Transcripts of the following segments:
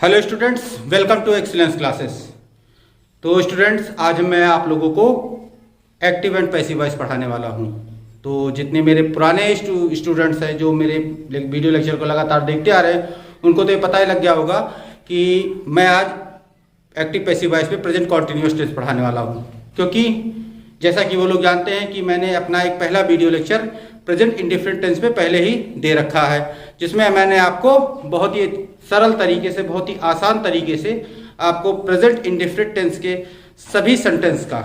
Hello students, welcome to excellence classes. तो students, आज मैं आप लोगों को एक्टिव एंड पैसिव वॉइस पढ़ाने वाला हूं। तो जितने मेरे पुराने स्टूडेंट्स हैं जो मेरे वीडियो लेक्चर को लगातार देखते आ रहे हैं, उनको तो ये पता ही लग गया होगा कि मैं आज एक्टिव पैसिव वॉइस पे प्रेजेंट कॉन्टिन्यूअस टेंस पढ़ाने वाला हूँ। क्योंकि जैसा कि वो लोग जानते हैं कि मैंने अपना एक पहला video lecture present indefinite tense पे पहले ही दे रखा है, जिसमें मैंने आपको बहुत ही सरल तरीके से, बहुत ही आसान तरीके से आपको प्रेजेंट इंडिफरेंट टेंस के सभी सेंटेंस का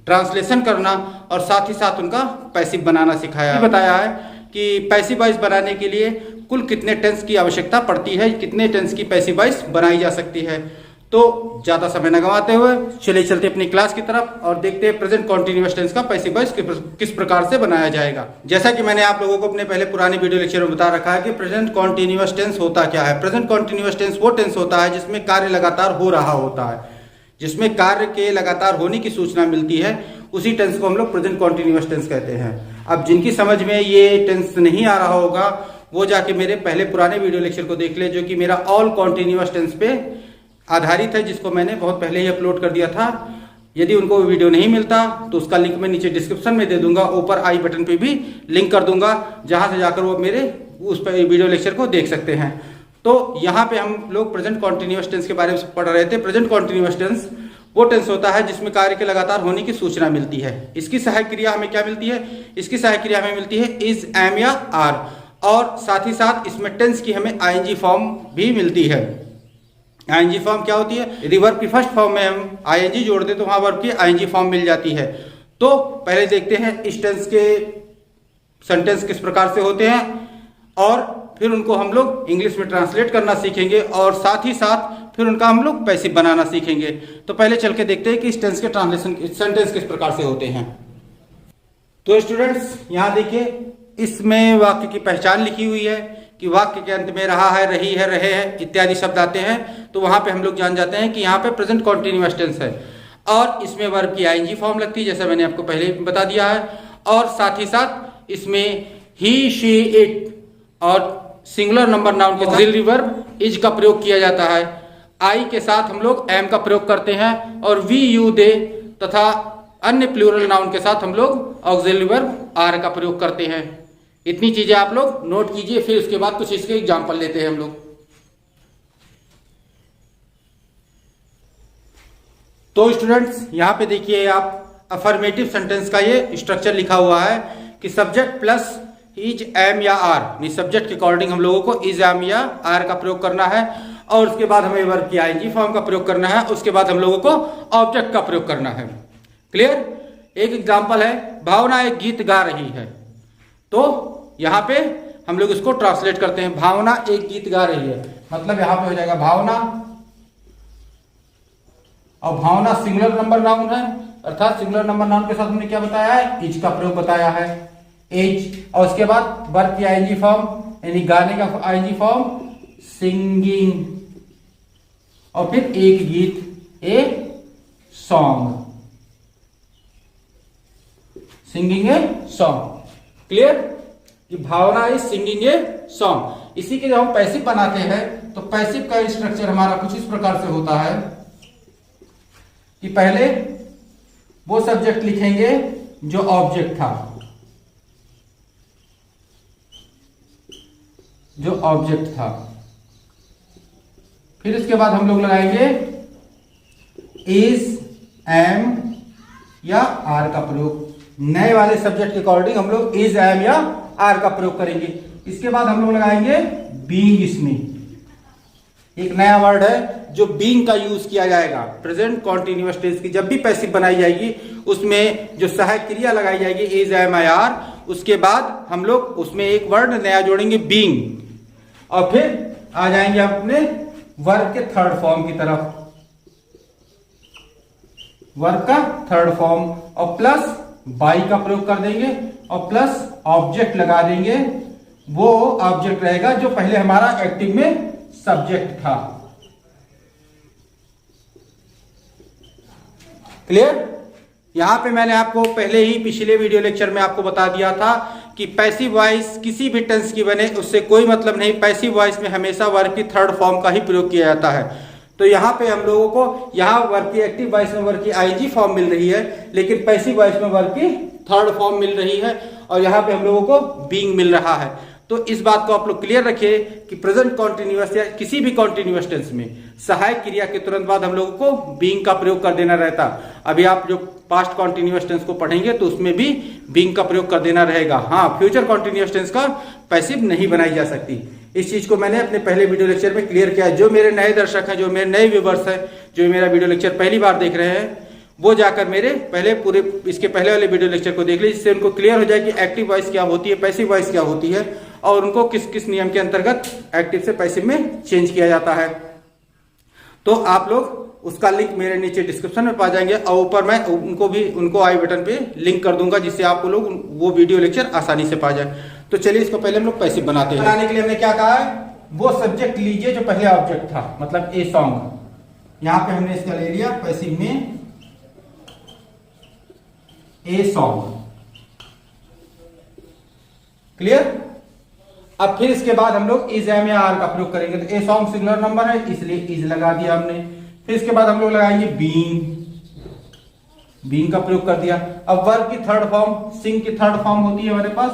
ट्रांसलेशन करना और साथ ही साथ उनका पैसिव बनाना सिखाया। बताया है कि पैसिव वॉइस बनाने के लिए कुल कितने टेंस की आवश्यकता पड़ती है, कितने टेंस की पैसिव वॉइस बनाई जा सकती है। तो ज्यादा समय न गंवाते हुए चलिए चलते अपनी क्लास की तरफ और देखते हैं प्रेजेंट कॉन्टिन्यूअस टेंस का पैसिव वॉइस किस प्रकार से बनाया जाएगा। जैसा कि मैंने आप लोगों को अपने पहले पुराने वीडियो लेक्चर में बता रखा है कि प्रेजेंट कॉन्टिन्यूअस टेंस होता क्या है। प्रेजेंट कॉन्टिन्यूअस टेंस वो टेंस होता है जिसमें कार्य लगातार हो रहा होता है, जिसमें कार्य के लगातार होने की सूचना मिलती है, उसी टेंस को हम लोग प्रेजेंट कॉन्टिन्यूअस टेंस कहते हैं। अब जिनकी समझ में ये टेंस नहीं आ रहा होगा वो जाके मेरे पहले पुराने वीडियो लेक्चर को देख ले, जो कि मेरा ऑल कॉन्टिन्यूअस टेंस पे आधारित है, जिसको मैंने बहुत पहले ही अपलोड कर दिया था। यदि उनको वीडियो नहीं मिलता तो उसका लिंक मैं नीचे डिस्क्रिप्शन में दे दूंगा, ऊपर आई बटन पे भी लिंक कर दूंगा, जहां से जाकर वो मेरे उस वीडियो लेक्चर को देख सकते हैं। तो यहाँ पे हम लोग प्रेजेंट कॉन्टिन्यूअस टेंस के बारे में पढ़ रहे थे। प्रेजेंट कॉन्टिन्यूअस टेंस वो टेंस होता है जिसमें कार्य के लगातार होने की सूचना मिलती है। इसकी सहायक क्रिया हमें क्या मिलती है? इसकी सहायक क्रिया हमें मिलती है इज, एम या आर, और साथ ही साथ इसमें टेंस की हमें आईएनजी फॉर्म भी मिलती है। आईएनजी फॉर्म क्या होती है? यदि वर्ब की फर्स्ट फॉर्म में हम आईएनजी जोड़ दे तो वहां वर्ब की आईएनजी फॉर्म मिल जाती है। तो पहले देखते हैं इस टेंस के सेंटेंस किस प्रकार से होते हैं और फिर उनको हम लोग इंग्लिश में ट्रांसलेट करना सीखेंगे और साथ ही साथ फिर उनका हम लोग पैसिव बनाना सीखेंगे। तो पहले चल के देखते हैं कि इस टेंस के ट्रांसलेशन सेंटेंस किस प्रकार से होते हैं। तो स्टूडेंट्स, यहां देखिए, इसमें वाक्य की पहचान लिखी हुई है कि वाक्य के अंत में रहा है, रही है, रहे हैं इत्यादि शब्द आते हैं। तो वहां पे हम लोग जान जाते हैं कि यहाँ पे प्रेजेंट कॉन्टिन्यूअस टेंस है और इसमें वर्ब की आईएनजी फॉर्म लगती है, जैसा मैंने आपको पहले बता दिया है। और साथ ही साथ इसमें ही, शी, इट और सिंगुलर नंबर नाउन के ऑक्सिलरी वर्ब इज का प्रयोग किया जाता है। आई के साथ हम लोग एम का प्रयोग करते हैं और वी, यू, दे तथा अन्य प्लूरल नाउन के साथ हम लोग ऑक्सिलरी वर्ब आर का प्रयोग करते हैं। इतनी चीजें आप लोग नोट कीजिए, फिर उसके बाद कुछ इसके एग्जाम्पल लेते हैं हम लोग। तो स्टूडेंट्स, यहां पे देखिए आप अफर्मेटिव सेंटेंस का ये स्ट्रक्चर लिखा हुआ है कि सब्जेक्ट प्लस इज, एम या आर। सब्जेक्ट के अकॉर्डिंग हम लोगों को इज, एम या आर का प्रयोग करना है और उसके बाद हमें वर्ब की आईएनजी फॉर्म का प्रयोग करना है। उसके बाद हम लोगों को ऑब्जेक्ट का प्रयोग करना है। क्लियर? एक एग्जाम्पल है, भावना एक गीत गा रही है। तो यहां पे हम लोग इसको ट्रांसलेट करते हैं, भावना एक गीत गा रही है, मतलब यहां पे हो जाएगा भावना, और भावना सिंगुलर नंबर नाउन है, अर्थात सिंगुलर नंबर नाउन के साथ हमने क्या बताया है? इज का प्रयोग बताया है, इज। और उसके बाद वर्ब की आईएनजी फॉर्म यानी गाने का आईएनजी फॉर्म सिंगिंग, और फिर एक गीत, a song, singing a song. Clear? कि भावना इज सिंगिंग ए सॉन्ग। इसी के जब हम पैसिव बनाते हैं तो पैसिव का स्ट्रक्चर हमारा कुछ इस प्रकार से होता है कि पहले वो सब्जेक्ट लिखेंगे जो ऑब्जेक्ट था, जो ऑब्जेक्ट था। फिर इसके बाद हम लोग लगाएंगे इज, एम या आर का प्रयोग। नए वाले सब्जेक्ट के अकॉर्डिंग हम लोग इज, एम या आर का प्रयोग करेंगे। इसके बाद हम लोग लगाएंगे बीइंग। इसमें एक नया वर्ड है जो बीइंग का यूज किया जाएगा। प्रेजेंट कॉन्टिन्यूअस टेंस की जब भी पैसिव बनाई जाएगी उसमें जो सहायक क्रिया लगाई जाएगी इज, एम, आर, उसके बाद हम लोग उसमें एक वर्ड नया जोड़ेंगे बीइंग, और फिर आ जाएंगे अपने वर्ब के थर्ड फॉर्म की तरफ, वर्ब का थर्ड फॉर्म, और प्लस बाई का प्रयोग कर देंगे और प्लस ऑब्जेक्ट लगा देंगे। वो ऑब्जेक्ट रहेगा जो पहले हमारा एक्टिव में सब्जेक्ट था। क्लियर? यहां पे मैंने आपको पहले ही पिछले वीडियो लेक्चर में आपको बता दिया था कि पैसिव वॉइस किसी भी टेंस की बने उससे कोई मतलब नहीं। पैसिव वॉइस में हमेशा वर्ब की थर्ड फॉर्म का ही प्रयोग किया जाता है। तो यहाँ पे हम लोगों को यहाँ वर्ब की एक्टिव वॉइस में वर्ब की आईजी फॉर्म मिल रही है, लेकिन पैसिव वॉइस में वर्ब की थर्ड फॉर्म मिल रही है और यहाँ पे हम लोगों को बीइंग मिल रहा है। तो इस बात को आप लोग क्लियर रखिए कि प्रेजेंट कॉन्टिन्यूअस या किसी भी कॉन्टिन्यूअस टेंस में सहायक क्रिया के तुरंत बाद हम लोगों को बीइंग का प्रयोग कर देना रहता। अभी आप जो पास्ट कॉन्टिन्यूअस टेंस को पढ़ेंगे तो उसमें भी बीइंग का प्रयोग कर देना रहेगा। हाँ, फ्यूचर कॉन्टिन्यूअस टेंस का पैसिव नहीं बनाई जा सकती। इस चीज को मैंने अपने पहले वीडियो लेक्चर में क्लियर किया है। जो मेरे नए दर्शक हैं, जो मेरे नए व्यूवर्स हैं, जो मेरा वीडियो लेक्चर पहली बार देख रहे हैं, वो जाकर मेरे पहले पूरे इसके पहले वाले वीडियो लेक्चर को देख लीजिए, जिससे उनको क्लियर हो जाए कि एक्टिव वॉइस क्या होती है, पैसिव वॉइस क्या होती है और उनको किस किस नियम के अंतर्गत एक्टिव से पैसिव में चेंज किया जाता है। तो आप लोग उसका लिंक मेरे नीचे डिस्क्रिप्शन में पा जाएंगे और ऊपर मैं उनको आई बटन पे लिंक कर दूंगा, जिससे आप लोग वो वीडियो लेक्चर आसानी से पा जाए। तो चलिए इसको पहले हम लोग पैसिव बनाते हैं। बनाने के लिए हमने क्या कहा है, वो सब्जेक्ट लीजिए जो पहले ऑब्जेक्ट था, मतलब ए सॉन्ग। यहां पे हमने इसका ले लिया पैसिव में ए सॉन्ग। क्लियर। अब फिर इसके बाद हम लोग इज एम या आर का प्रयोग करेंगे। तो ए सॉन्ग सिंगुलर नंबर है इसलिए इज लगा दिया हमने। फिर इसके बाद हम लोग लगाएंगे बीइंग का प्रयोग कर दिया। अब वर्ब की थर्ड फॉर्म सिंग की थर्ड फॉर्म होती है हमारे पास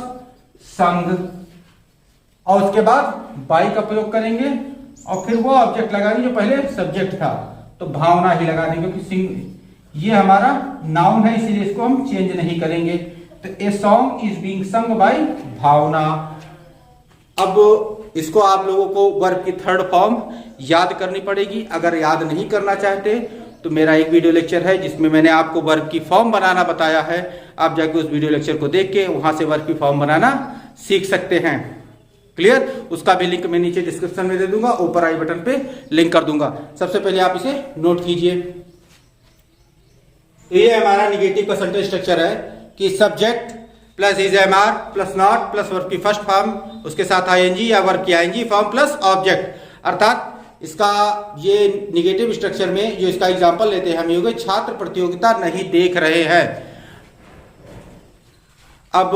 संग, और उसके बाद बाई का प्रयोग करेंगे और फिर वो ऑब्जेक्ट लगाएंगे जो पहले सब्जेक्ट था, तो भावना ही लगा देंगे क्योंकि सिंग ये हमारा नाउन है, इसीलिए इसको हम चेंज नहीं करेंगे। तो a song is being sung by Bhavna. अब इसको आप लोगों को वर्ब की थर्ड फॉर्म याद करनी पड़ेगी। अगर याद नहीं करना चाहते तो मेरा एक वीडियो लेक्चर है जिसमें मैंने आपको वर्ब की फॉर्म बनाना बताया है। आप जाके उस वीडियो लेक्चर को देख के वहां से वर्ब की फॉर्म बनाना सीख सकते हैं। क्लियर। उसका भी लिंक मैं नीचे डिस्क्रिप्शन में दे दूंगा, ऊपर आई बटन पे लिंक कर दूंगा। सबसे पहले आप इसे नोट कीजिए। ये हमारा निगेटिव का सेंटेंस स्ट्रक्चर है कि subject plus is am are plus not plus verb की फर्स्ट फॉर्म, उसके साथ आईएनजी या वर्ब की आईएनजी फॉर्म प्लस ऑब्जेक्ट। अर्थात इसका ये निगेटिव स्ट्रक्चर में जो इसका एग्जांपल लेते हैं हम, ये हो गए छात्र प्रतियोगिता नहीं देख रहे हैं। अब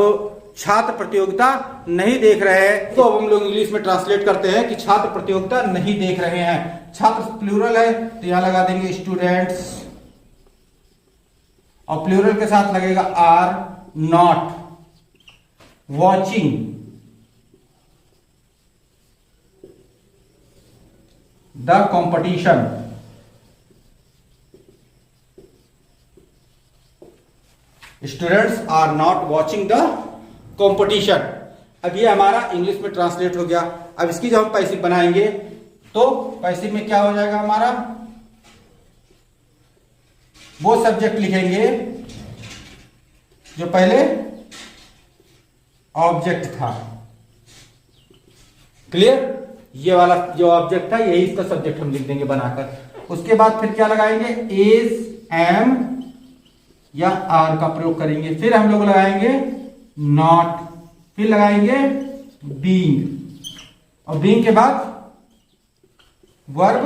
छात्र प्रतियोगिता नहीं देख रहे हैं तो अब हम लोग इंग्लिश में ट्रांसलेट करते हैं कि छात्र प्रतियोगिता नहीं देख रहे हैं। छात्र प्लूरल है तो यहां लगा देंगे स्टूडेंट्स, और प्लूरल के साथ लगेगा are not watching the competition. Students are not watching the competition. अब ये हमारा इंग्लिश में ट्रांसलेट हो गया। अब इसकी जब हम पैसिव बनाएंगे तो पैसिव में क्या हो जाएगा हमारा, वो सब्जेक्ट लिखेंगे जो पहले ऑब्जेक्ट था। क्लियर। ये वाला जो ऑब्जेक्ट था यही इसका सब्जेक्ट हम लिख देंगे बनाकर। उसके बाद फिर क्या लगाएंगे, इज एम या आर का प्रयोग करेंगे। फिर हम लोग लगाएंगे नॉट, फिर लगाएंगे बीइंग, और बीइंग के बाद वर्ब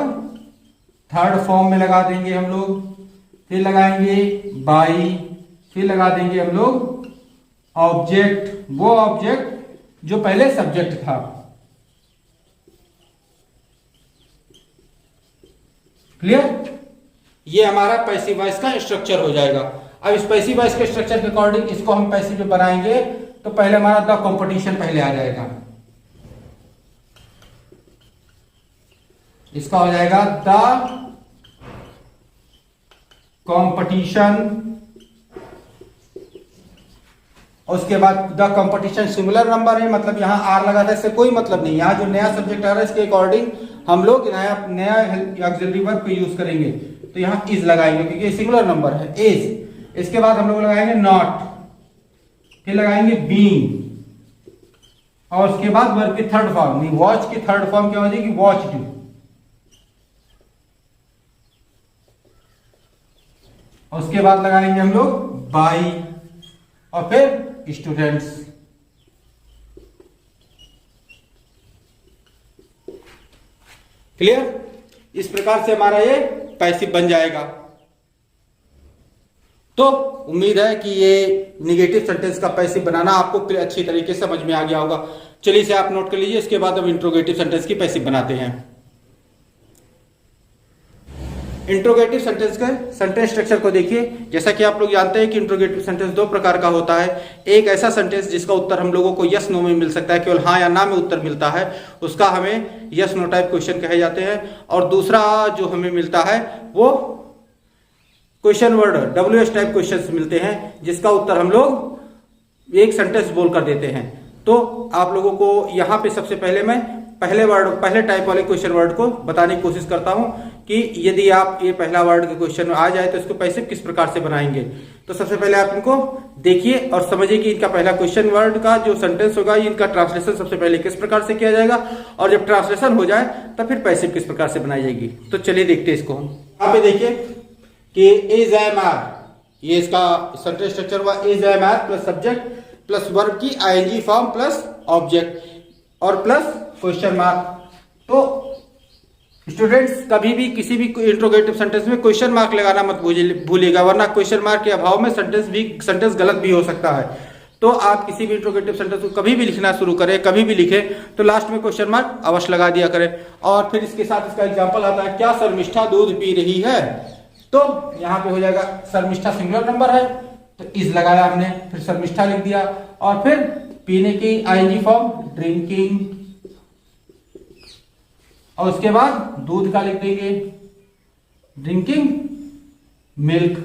थर्ड फॉर्म में लगा देंगे हम लोग। फिर लगाएंगे बाई, फिर लगा देंगे हम लोग ऑब्जेक्ट, वो ऑब्जेक्ट जो पहले सब्जेक्ट था। क्लियर। ये हमारा पैसिव वॉइस का स्ट्रक्चर हो जाएगा। अब इस पैसिव वॉइस के स्ट्रक्चर के अकॉर्डिंग इसको हम पैसिव में बनाएंगे तो पहले हमारा द कंपटीशन पहले आ जाएगा। इसका हो जाएगा द कंपटीशन, उसके बाद द कंपटीशन सिंगुलर नंबर है, मतलब यहां आर लगा था, इससे कोई मतलब नहीं। यहां जो नया सब्जेक्ट आ रहा है इसके अकॉर्डिंग हम लोग नया ऑक्सिलरी वर्ब को यूज करेंगे। तो यहां इज लगाएंगे क्योंकि ये सिंगुलर नंबर है, इज। इसके बाद हम लोग लगाएंगे नॉट, फिर लगाएंगे बीइंग, और उसके बाद वर्ब की थर्ड फॉर्म, वॉच की थर्ड फॉर्म क्या हो जाएगी, वॉच डू। उसके बाद लगाएंगे हम लोग बाई, और फिर स्टूडेंट्स। क्लियर। इस प्रकार से हमारा ये पैसिव बन जाएगा। तो उम्मीद है कि ये निगेटिव सेंटेंस का पैसिव बनाना आपको अच्छी तरीके से समझ में आ गया होगा। चलिए इसे आप नोट कर लीजिए। इसके बाद हम इंट्रोगेटिव सेंटेंस की पैसिव बनाते हैं। इंट्रोगेटिव सेंटेंस का सेंटेंस स्ट्रक्चर को देखिए। जैसा कि आप लोग जानते हैं कि इंट्रोगेटिव सेंटेंस दो प्रकार का होता है। एक ऐसा सेंटेंस जिसका उत्तर हम लोगों को यस नो में मिल सकता है, केवल हाँ या ना में उत्तर मिलता है, उसका हमें यस नो टाइप क्वेश्चन कहे जाते हैं। और दूसरा जो हमें मिलता है वो question word WH type questions मिलते हैं, जिसका उत्तर हम लोग एक सेंटेंस बोल कर देते हैं। तो आप लोगों को यहाँ पे सबसे पहले मैं पहले टाइप वाले क्वेश्चन वर्ड को बताने की कोशिश करता हूँ कि यदि आप ये पहला वर्ड के क्वेश्चन आ जाए तो इसको पैसिव किस प्रकार से बनाएंगे। तो सबसे पहले आप इनको देखिए और समझिए कि इनका पहला क्वेश्चन वर्ड का जो सेंटेंस होगा, इनका ट्रांसलेशन सबसे पहले किस प्रकार से किया जाएगा, और जब ट्रांसलेशन हो जाए तब फिर पैसिव किस प्रकार से बनाई जाएगी। तो चलिए देखते हैं इसको हम। यहाँ पे देखिए कि इज एम आर, ये इसका सेंटेंस स्ट्रक्चर हुआ। Is am are plus subject plus verb की आईएनजी फॉर्म प्लस ऑब्जेक्ट और प्लस क्वेश्चन मार्क। तो स्टूडेंट्स कभी भी किसी भी इंट्रोगेटिव सेंटेंस में क्वेश्चन मार्क लगाना मत भूलिएगा, वरना क्वेश्चन मार्क के अभाव में सेंटेंस गलत भी हो सकता है। तो आप किसी भी इंट्रोगेटिव सेंटेंस को कभी भी लिखना शुरू करें, कभी भी लिखें तो लास्ट में क्वेश्चन मार्क अवश्य लगा दिया करें। और फिर इसके साथ इसका एग्जाम्पल आता है, क्या शर्मिष्ठा दूध पी रही है। तो यहाँ पे हो जाएगा शर्मिष्ठा सिंगुलर नंबर है तो इज लगाया हमने, फिर शर्मिष्ठा लिख दिया और फिर पीने की आईएनजी फॉर्म ड्रिंकिंग, और उसके बाद दूध का लिख देंगे ड्रिंकिंग मिल्क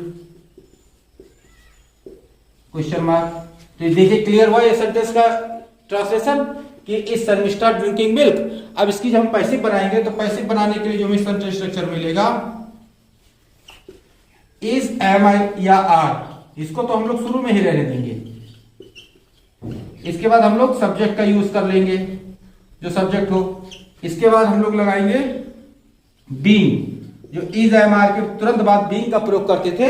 क्वेश्चन मार्क। तो देखिए क्लियर हुआ ये सेंटेंस का ट्रांसलेशन कि इस शर्मिष्ठा ड्रिंकिंग मिल्क। अब इसकी जब हम पैसिव बनाएंगे तो पैसिव बनाने के लिए जो हमें सेंटेंस स्ट्रक्चर मिलेगा, इज एम आई या आर, इसको तो हम लोग शुरू में ही रहने देंगे। इसके बाद हम लोग सब्जेक्ट का यूज कर लेंगे जो सब्जेक्ट हो। इसके बाद हम लोग लगाएंगे बीइंग, जो इज एम आर के तुरंत बाद बीइंग का प्रयोग करते थे,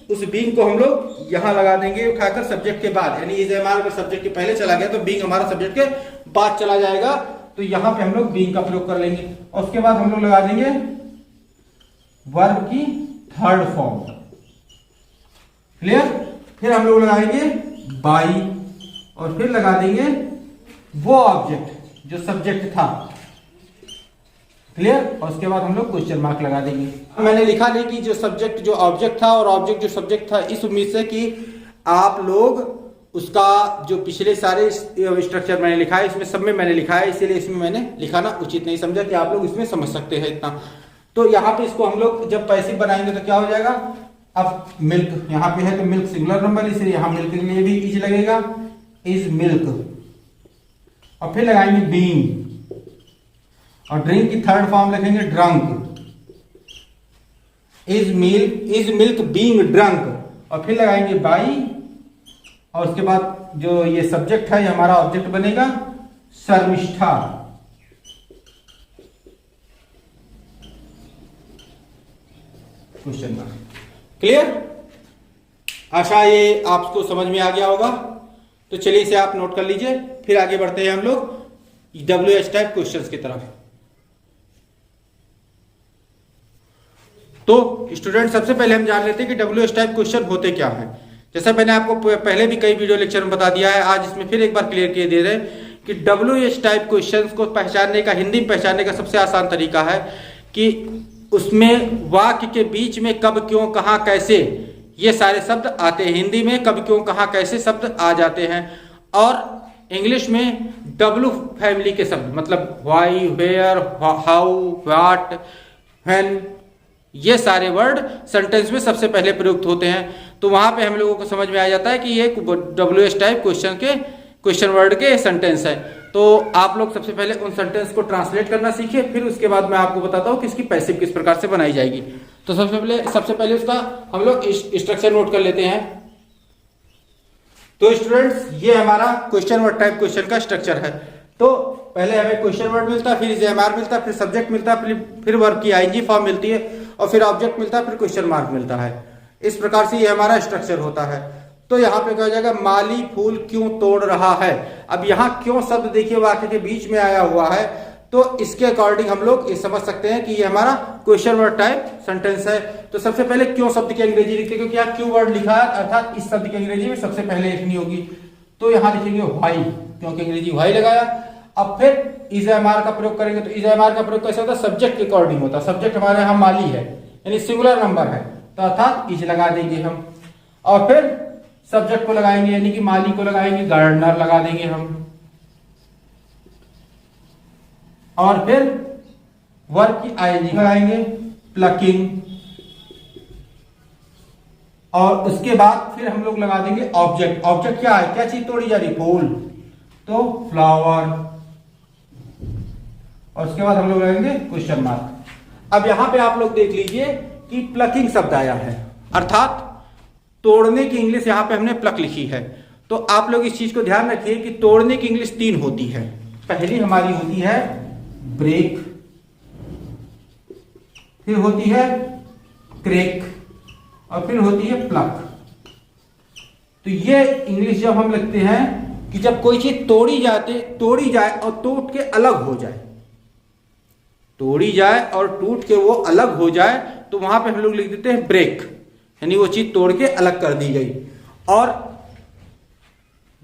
उस बीइंग को हम लोग यहां लगा देंगे उठाकर सब्जेक्ट के बाद। यानी इज एम आर अगर सब्जेक्ट के पहले चला गया तो बीइंग हमारा सब्जेक्ट के बाद चला जाएगा, तो यहां पे हम लोग बीइंग का प्रयोग कर लेंगे। और उसके बाद हम लोग लगा देंगे वर्ब की थर्ड फॉर्म। क्लियर। फिर हम लोग लगाएंगे बाई और फिर लगा देंगे वो ऑब्जेक्ट जो सब्जेक्ट था। क्लियर। और उसके बाद हम लोग क्वेश्चन मार्क लगा देंगे। मैंने लिखा नहीं कि जो सब्जेक्ट जो ऑब्जेक्ट था और ऑब्जेक्ट जो सब्जेक्ट था, इस उम्मीद से कि आप लोग उसका जो पिछले सारे स्ट्रक्चर मैंने लिखा है इसमें सब में मैंने लिखा है, इसीलिए इसमें मैंने लिखाना उचित नहीं समझा कि आप लोग इसमें समझ सकते हैं इतना। तो यहाँ पे इसको हम लोग जब पैसिव बनाएंगे तो क्या हो जाएगा, अब मिल्क यहाँ पे है तो मिल्क सिंगुलर नंबर, इसलिए यहां मिल्क के लिए भी इज लगेगा, इज मिल्क। और फिर लगाएंगे बीइंग और ड्रिंक की थर्ड फॉर्म लिखेंगे drunk, is milk being drunk. और फिर लगाएंगे बाई और उसके बाद जो ये सब्जेक्ट है ये हमारा ऑब्जेक्ट बनेगा शर्मिष्ठा। Question mark. क्लियर। आशा ये आपको समझ में आ गया होगा। तो चलिए इसे आप नोट कर लीजिए। फिर आगे बढ़ते हैं हम लोग WH टाइप क्वेश्चंस की तरफ। तो स्टूडेंट सबसे पहले हम जान लेते हैं कि WH टाइप क्वेश्चन होते क्या हैं। जैसा मैंने आपको पहले भी कई वीडियो लेक्चर में बता दिया है, आज इसमें फिर एक बार क्लियर किए दे रहे हैं कि WH टाइप क्वेश्चंस को पहचानने का, हिंदी में पहचानने का सबसे आसान तरीका है कि उसमें वाक्य के बीच में कब क्यों कहां कैसे ये सारे शब्द आते हैं। हिंदी में कब क्यों कहां कैसे शब्द आ जाते हैं, और इंग्लिश में W फैमिली के शब्द मतलब why, where, how, what, when, ये सारे वर्ड सेंटेंस में सबसे पहले प्रयुक्त होते हैं। तो वहां पे हम लोगों को समझ में आ जाता है कि ये WH टाइप क्वेश्चन वर्ड के सेंटेंस है। तो आप लोग सबसे पहले उन सेंटेंस को ट्रांसलेट करना सीखिए, फिर उसके बाद मैं आपको बताता हूं कि इसकी पैसिव किस प्रकार से बनाई जाएगी। तो सबसे पहले उसका हम लोग स्ट्रक्चर नोट कर लेते हैं। तो स्टूडेंट्स ये हमारा क्वेश्चन वर्ड टाइप क्वेश्चन का स्ट्रक्चर है। तो पहले हमें क्वेश्चन वर्ड मिलता है, फिर इज एम आर मिलता है, फिर सब्जेक्ट मिलता है, फिर वर्ब की आईएनजी फॉर्म मिलती है, और फिर ऑब्जेक्ट मिलता है, फिर क्वेश्चन मार्क मिलता है। इस प्रकार से ये हमारा स्ट्रक्चर होता है। तो यहाँ पे क्या हो जाएगा, माली फूल क्यों तोड़ रहा है। अब यहाँ क्यों शब्द देखिए वाक्य के बीच में आया हुआ है, तो इसके अकॉर्डिंग हम लोग ये समझ सकते हैं कि ये हमारा क्वेश्चन वर्ड टाइप सेंटेंस है, तो सबसे पहले क्यों शब्द की अंग्रेजी लिखते हैं, क्योंकि यहाँ क्यों वर्ड लिखा है, अर्थात इस शब्द की अंग्रेजी में सबसे पहले लिखनी होगी। तो यहाँ लिखेंगे व्हाई, क्योंकि अंग्रेजी व्हाई लगाया। अब फिर इज एम आर का प्रयोग करेंगे, तो इज एम आर का प्रयोग कैसे होता है, सब्जेक्ट के अकॉर्डिंग होता है। सब्जेक्ट हमारे यहाँ माली है, यानी सिंगुलर नंबर है, तो अर्थात इज लगा देंगे हम। और फिर सब्जेक्ट को लगाएंगे, यानी कि माली को लगाएंगे, गार्डनर लगा देंगे हम। और फिर वर्ब की आईएनजी लगाएंगे, प्लकिंग। और उसके बाद फिर हम लोग लगा देंगे ऑब्जेक्ट। ऑब्जेक्ट क्या है, क्या चीज तोड़ी जा रही, फूल, तो फ्लावर। और उसके बाद हम लोग लगाएंगे क्वेश्चन मार्क। अब यहां पे आप लोग देख लीजिए कि प्लकिंग शब्द आया है, अर्थात तोड़ने की इंग्लिश यहां पे हमने प्लक लिखी है। तो आप लोग इस चीज को ध्यान रखिए कि तोड़ने की इंग्लिश 3 होती है। पहली हमारी होती है ब्रेक, फिर होती है क्रेक, और फिर होती है प्लक। तो ये इंग्लिश जब हम लिखते हैं कि जब कोई चीज तोड़ी जाए और टूट के अलग हो जाए, तोड़ी जाए और टूट के वो अलग हो जाए, तो वहां पे हम लोग लिख देते हैं ब्रेक, यानी वो चीज तोड़ के अलग कर दी गई। और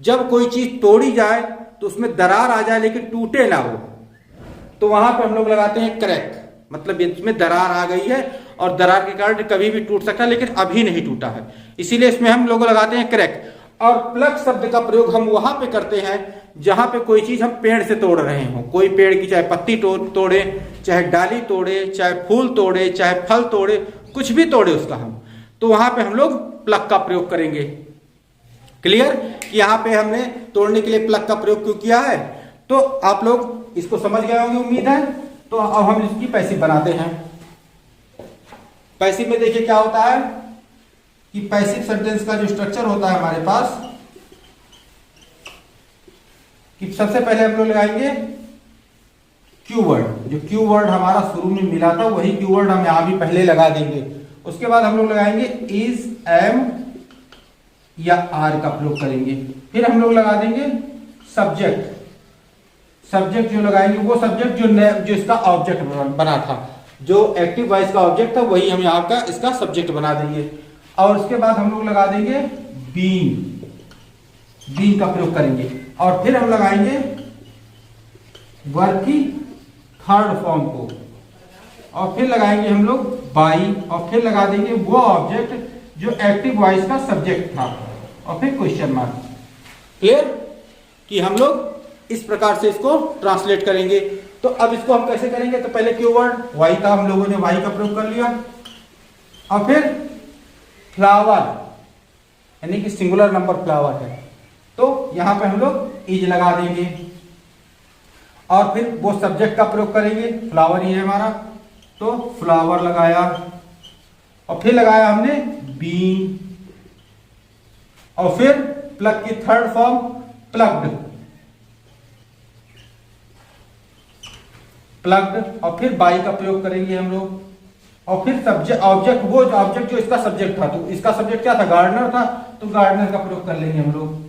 जब कोई चीज तोड़ी जाए तो उसमें दरार आ जाए लेकिन टूटे ना हो, तो वहां पे हम लोग लगाते हैं क्रैक, मतलब इसमें दरार आ गई है और दरार के कारण कभी भी टूट सकता है, लेकिन अभी नहीं टूटा है, इसीलिए इसमें हम लोग लगाते हैं क्रैक। और प्लक शब्द का प्रयोग हम वहां पे करते हैं जहां पे कोई चीज हम पेड़ से तोड़ रहे हो, कोई पेड़ की चाहे पत्ती तोड़े, चाहे डाली तोड़े, चाहे फूल तोड़े, चाहे फल तोड़े, कुछ भी तोड़े उसका हम, तो वहां पे हम लोग प्लक का प्रयोग करेंगे। क्लियर कि यहां पे हमने तोड़ने के लिए प्लक का प्रयोग क्यों किया है, तो आप लोग इसको समझ गए होंगे उम्मीद है। तो अब हम इसकी पैसिव बनाते हैं। पैसिव में देखिए क्या होता है कि पैसिव सेंटेंस का जो स्ट्रक्चर होता है हमारे पास, कि सबसे पहले हम लोग लगाएंगे क्यू वर्ड। जो क्यू वर्ड हमारा शुरू में मिला था वही क्यू वर्ड हम यहां भी पहले लगा देंगे। उसके बाद हम लोग लगाएंगे इज, एम या आर का प्रयोग करेंगे। फिर हम लोग लगा देंगे सब्जेक्ट। सब्जेक्ट जो लगाएंगे वो सब्जेक्ट जो इसका ऑब्जेक्ट बना था, जो एक्टिव वॉइस का ऑब्जेक्ट था वही हम यहाँ का इसका सब्जेक्ट बना देंगे। और उसके बाद हम लोग लगा देंगे बीइंग, बीइंग का प्रयोग करेंगे। और फिर हम लगाएंगे वर्ब की थर्ड फॉर्म को, और फिर लगाएंगे हम लोग बाई, और फिर लगा देंगे वो ऑब्जेक्ट जो एक्टिव वॉइस का सब्जेक्ट था, और फिर क्वेश्चन मार्क। क्लियर कि हम लोग इस प्रकार से इसको ट्रांसलेट करेंगे। तो अब इसको हम कैसे करेंगे, तो पहले कीवर्ड वाई था, हम लोगों ने वाई का प्रयोग कर लिया। और फिर फ्लावर, यानी कि सिंगुलर नंबर फ्लावर है, तो यहां पे हम लोग इज लगा देंगे। और फिर वो सब्जेक्ट का प्रयोग करेंगे, फ्लावर ही है हमारा, तो फ्लावर लगाया। और फिर लगाया हमने बीइंग, और फिर प्लग की थर्ड फॉर्म प्लग्ड, प्लग्ड। और फिर बाई का प्रयोग करेंगे हम लोग। और फिर सब्जेक्ट ऑब्जेक्ट, वो ऑब्जेक्ट जो इसका सब्जेक्ट था, तो इसका सब्जेक्ट क्या था, गार्डनर था, तो गार्डनर का प्रयोग कर लेंगे हम लोग।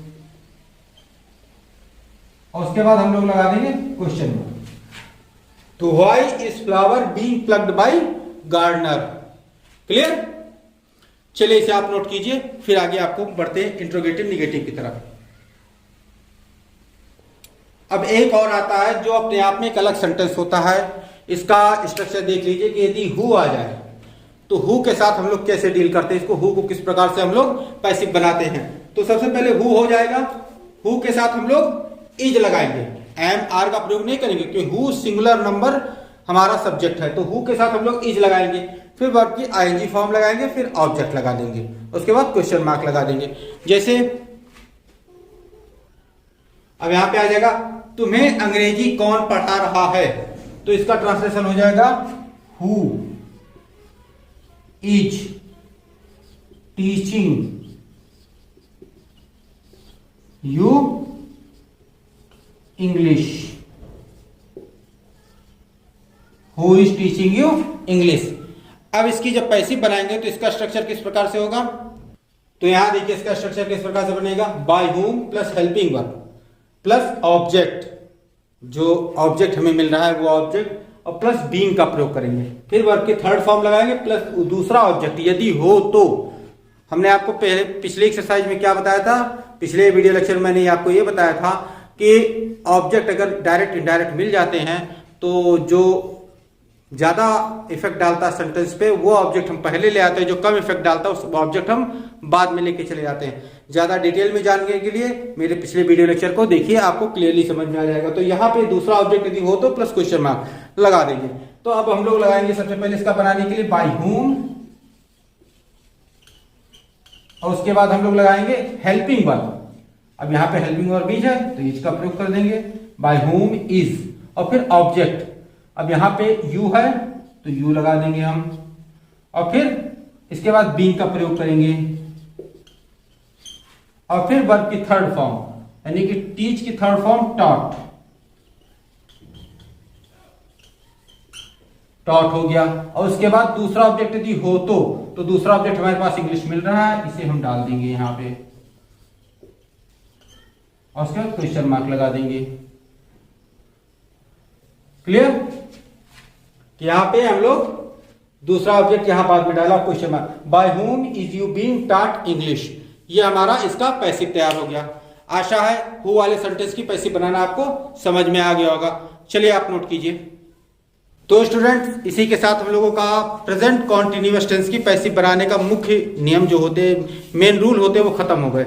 और उसके बाद हम लोग लगा देंगे क्वेश्चन मार्क। तो why is flower being plugged by gardener. Clear, चलिए इसे आप नोट कीजिए, फिर आगे आपको बढ़ते हैं इंट्रोगेटिव निगेटिव की तरफ। अब एक और आता है जो अपने आप में एक अलग सेंटेंस होता है। इसका स्ट्रक्चर देख लीजिए कि यदि हु आ जाए तो हु के साथ हम लोग कैसे डील करते हैं, इसको हु को किस प्रकार से हम लोग पैसिव बनाते हैं। तो सबसे पहले हु हो जाएगा, हु के साथ हम लोग इज लगाएंगे, एम आर का प्रयोग नहीं करेंगे क्योंकि हु सिंगुलर नंबर हमारा सब्जेक्ट है, तो हु के साथ हम लोग इज लगाएंगे। फिर वर्ब की आईएनजी फॉर्म लगाएंगे, फिर ऑब्जेक्ट लगा देंगे, उसके बाद क्वेश्चन मार्क लगा देंगे। जैसे अब यहां पे आ जाएगा तुम्हें अंग्रेजी कौन पढ़ा रहा है, तो इसका ट्रांसलेशन हो जाएगा who is teaching you English, who is teaching you English. अब इसकी जब पैसिव बनाएंगे तो इसका स्ट्रक्चर किस प्रकार से होगा, तो यहां देखिए इसका स्ट्रक्चर किस प्रकार से बनेगा, by whom plus helping verb plus object, जो ऑब्जेक्ट हमें मिल रहा है वो ऑब्जेक्ट, और प्लस बीइंग का प्रयोग करेंगे। फिर वर्ब की थर्ड फॉर्म लगाएंगे प्लस दूसरा ऑब्जेक्ट यदि हो तो। हमने आपको पहले पिछले एक्सरसाइज में क्या बताया था, पिछले वीडियो लेक्चर में मैंने आपको ये बताया था कि ऑब्जेक्ट अगर डायरेक्ट इनडायरेक्ट मिल जाते हैं तो जो ज्यादा इफेक्ट डालता है सेंटेंस पे वो ऑब्जेक्ट हम पहले ले आते हैं, जो कम इफेक्ट डालता है उस ऑब्जेक्ट हम बाद में लेके चले जाते हैं। ज्यादा डिटेल में जानने के लिए मेरे पिछले वीडियो लेक्चर को देखिए, आपको क्लियरली समझ में आ जाएगा। तो यहाँ पे दूसरा ऑब्जेक्ट यदि हो तो प्लस क्वेश्चन मार्क लगा देंगे। तो अब हम लोग लगाएंगे सबसे पहले इसका बनाने के लिए बाय हुम, और उसके बाद हम लोग लगाएंगे हेल्पिंग वर्ब। अब यहाँ पे हेल्पिंग वर्ब इज है तो इज का प्रयोग कर देंगे, बाय हुम इज, और फिर ऑब्जेक्ट। अब यहाँ पे यू है तो यू लगा देंगे हम, और फिर इसके बाद बीइंग का प्रयोग करेंगे, और फिर वर्ब की थर्ड फॉर्म यानी कि टीच की थर्ड फॉर्म टॉट। टॉट हो गया, और उसके बाद दूसरा ऑब्जेक्ट यदि हो तो दूसरा ऑब्जेक्ट हमारे पास इंग्लिश मिल रहा है, इसे हम डाल देंगे यहां पे, और उसके बाद क्वेश्चन मार्क लगा देंगे। क्लियर? यहां पे हम लोग दूसरा ऑब्जेक्ट यहां बाद में डाला question mark, by whom is you being taught English. ये हमारा इसका पैसिव तैयार हो गया। आशा है हु वाले सेंटेंस की पैसिव बनाना आपको समझ में आ गया होगा। चलिए आप नोट कीजिए। तो स्टूडेंट्स, इसी के साथ हम लोगों का प्रेजेंट कॉन्टिन्यूअस टेंस की पैसिव बनाने का मुख्य नियम जो होते, मेन रूल होते, वो खत्म हो गए।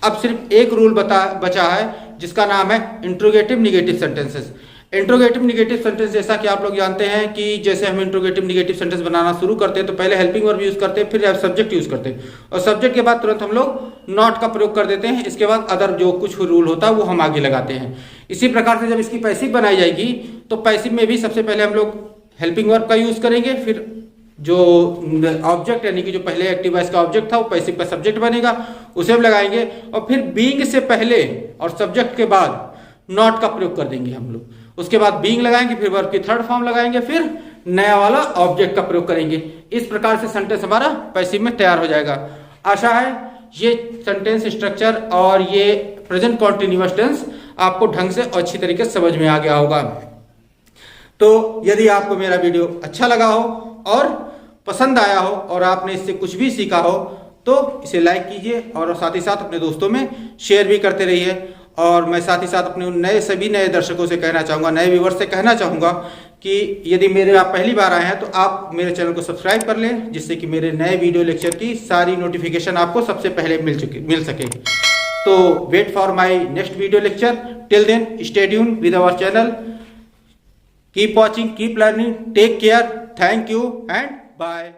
अब सिर्फ एक रूल बचा है जिसका नाम है interrogative negative sentences. Interrogative negative sentence जैसा कि आप लोग जानते हैं कि जैसे हम इंट्रोगेटिव निगेटिव सेंटेंस बनाना शुरू करते हैं तो पहले हेल्पिंग वर्ब यूज करते हैं, फिर सब्जेक्ट यूज करते हैं, और सब्जेक्ट के बाद तुरंत हम लोग नॉट का प्रयोग कर देते हैं। इसके बाद अदर जो कुछ रूल होता है वो हम आगे लगाते हैं। इसी प्रकार से जब इसकी पैसिव बनाई जाएगी तो पैसिव में भी सबसे पहले हम लोग हेल्पिंग वर्ब का यूज करेंगे, फिर जो ऑब्जेक्ट यानी कि जो पहले एक्टिव वॉइस का ऑब्जेक्ट था वो पैसिव का सब्जेक्ट बनेगा, उसे हम लगाएंगे, और फिर बीइंग से पहले और सब्जेक्ट के बाद नॉट का प्रयोग कर देंगे हम लोग। उसके बाद बीइंग लगाएंगे, फिर वर्ब की थर्ड फॉर्म लगाएंगे, फिर नया वाला ऑब्जेक्ट का प्रयोग करेंगे। इस प्रकार से सेंटेंस हमारा पैसिव में तैयार हो जाएगा। आशा है ये सेंटेंस स्ट्रक्चर और ये प्रेजेंट कॉन्टिन्यूअस टेंस आपको ढंग से और अच्छी तरीके से समझ में आ गया होगा। तो यदि आपको मेरा वीडियो अच्छा लगा हो और पसंद आया हो और आपने इससे कुछ भी सीखा हो तो इसे लाइक कीजिए, और साथ ही साथ अपने दोस्तों में शेयर भी करते रहिए। और मैं साथ ही साथ अपने सभी नए दर्शकों से कहना चाहूँगा, नए व्यूअर्स से कहना चाहूँगा कि यदि मेरे आप पहली बार आए हैं तो आप मेरे चैनल को सब्सक्राइब कर लें, जिससे कि मेरे नए वीडियो लेक्चर की सारी नोटिफिकेशन आपको सबसे पहले मिल सके। तो wait for my next video lecture. Till then stay tuned with our channel. Keep watching, keep learning, take care, thank you and bye.